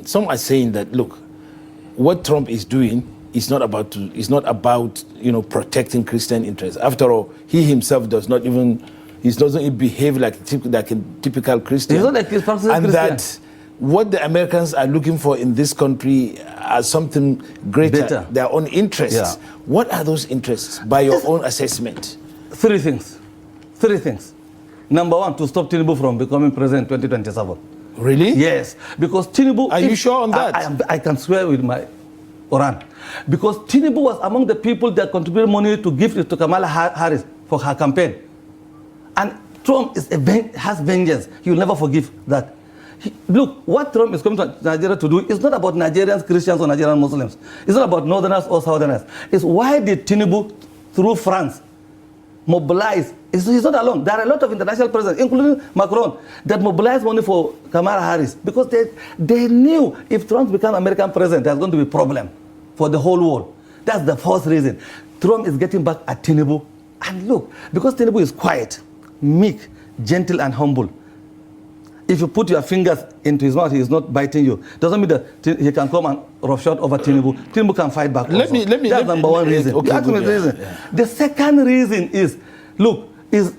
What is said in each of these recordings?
Some are saying that, look, what Trump is doing is not about protecting Christian interests. After all, he himself doesn't behave like a typical Christian. He's not like a Christian. That what the Americans are looking for in this country are something greater, their own interests. Yeah. What are those interests, by your own assessment? Three things. Number one, to stop Tinubu from becoming president in 2027. Really? Yes, because Tinubu... Are you sure on that? I can swear with my Quran. Because Tinubu was among the people that contributed money to give it to Kamala Harris for her campaign. And Trump has vengeance. He will never forgive that. Look, what Trump is coming to Nigeria to do is not about Nigerians, Christians, or Nigerian Muslims. It's not about Northerners or Southerners. It's why did Tinubu, through France, mobilize? He's not alone. There are a lot of international presidents, including Macron, that mobilized money for Kamala Harris because they knew if Trump becomes American president, there's going to be a problem for the whole world. That's the first reason. Trump is getting back at Tinubu. And look, because Tinubu is quiet, meek, gentle, and humble, if you put your fingers into his mouth, he is not biting you. Doesn't mean that he can come and roughshod over Tinubu. Tinubu can fight back. That's number one reason. Okay, reason. Yeah. The second reason is, look, is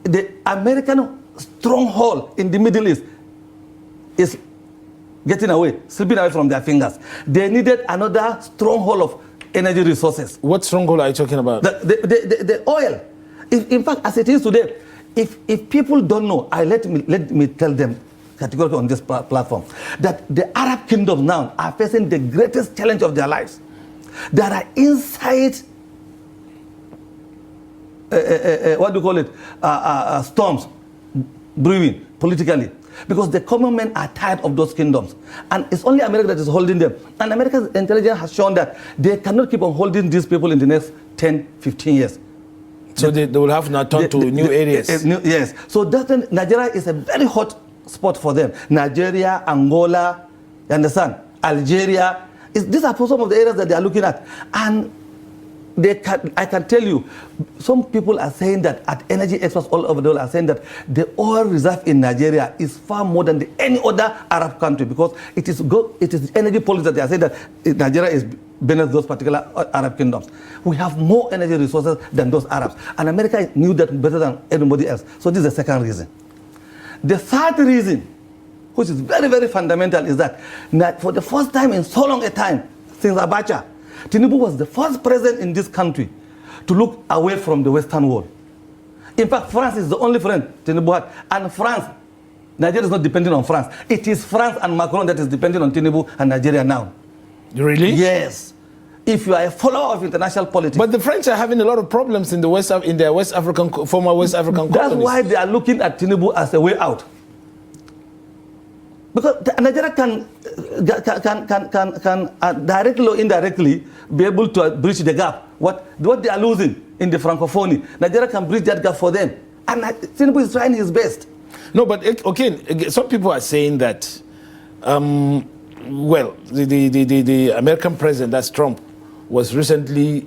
the American stronghold in the Middle East is getting away, slipping away from their fingers. They needed another stronghold of energy resources. What stronghold are you talking about? The oil. In fact, as it is today, if people don't know, let me tell them categorically on this platform that the Arab kingdoms now are facing the greatest challenge of their lives. There are inside what do you call it? Storms brewing politically, because the common men are tired of those kingdoms, and it's only America that is holding them. And America's intelligence has shown that they cannot keep on holding these people in the next 10-15 years. So they will have now turned to new areas. Yes. So Nigeria is a very hot spot for them. Nigeria, Angola, you understand? Algeria. These are some of the areas that they are looking at. And I can tell you, some people are saying that, at energy experts all over the world are saying that the oil reserve in Nigeria is far more than any other Arab country, because it is energy policy that they are saying that Nigeria is beneath those particular Arab kingdoms. We have more energy resources than those Arabs. And America knew that better than anybody else. So this is the second reason. The third reason, which is very, very fundamental, is that for the first time in so long a time, since Abacha, Tinubu was the first president in this country to look away from the Western world. In fact, France is the only friend Tinubu had. And Nigeria is not depending on France. It is France and Macron that is depending on Tinubu and Nigeria now. Really? Yes. If you are a follower of international politics. But the French are having a lot of problems in their former West African colonies. That's why they are looking at Tinubu as a way out. Because Nigeria can directly or indirectly be able to bridge the gap. What they are losing in the Francophonie, Nigeria can bridge that gap for them. And Tinubu is trying his best. No, but again, some people are saying that, well, the American president, that's Trump, was recently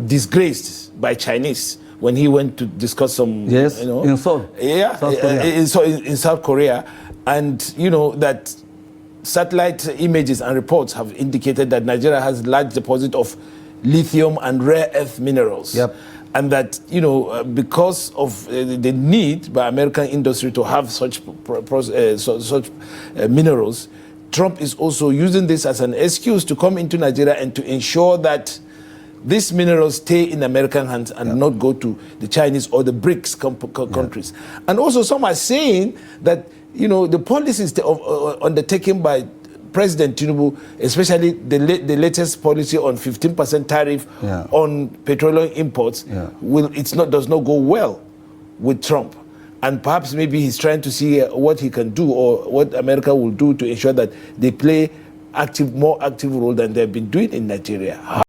disgraced by Chinese when he went to discuss some, in Seoul. Yeah, in South Korea. And that satellite images and reports have indicated that Nigeria has large deposit of lithium and rare earth minerals. Yep. And that, because of the need by American industry to have such minerals, Trump is also using this as an excuse to come into Nigeria and to ensure that these minerals stay in American hands and not go to the Chinese or the BRICS countries. And also some are saying that, the policies undertaken by President Tinubu, especially the latest policy on 15% tariff on petroleum imports, does not go well with Trump. And perhaps maybe he's trying to see what he can do or what America will do to ensure that they play more active role than they've been doing in Nigeria.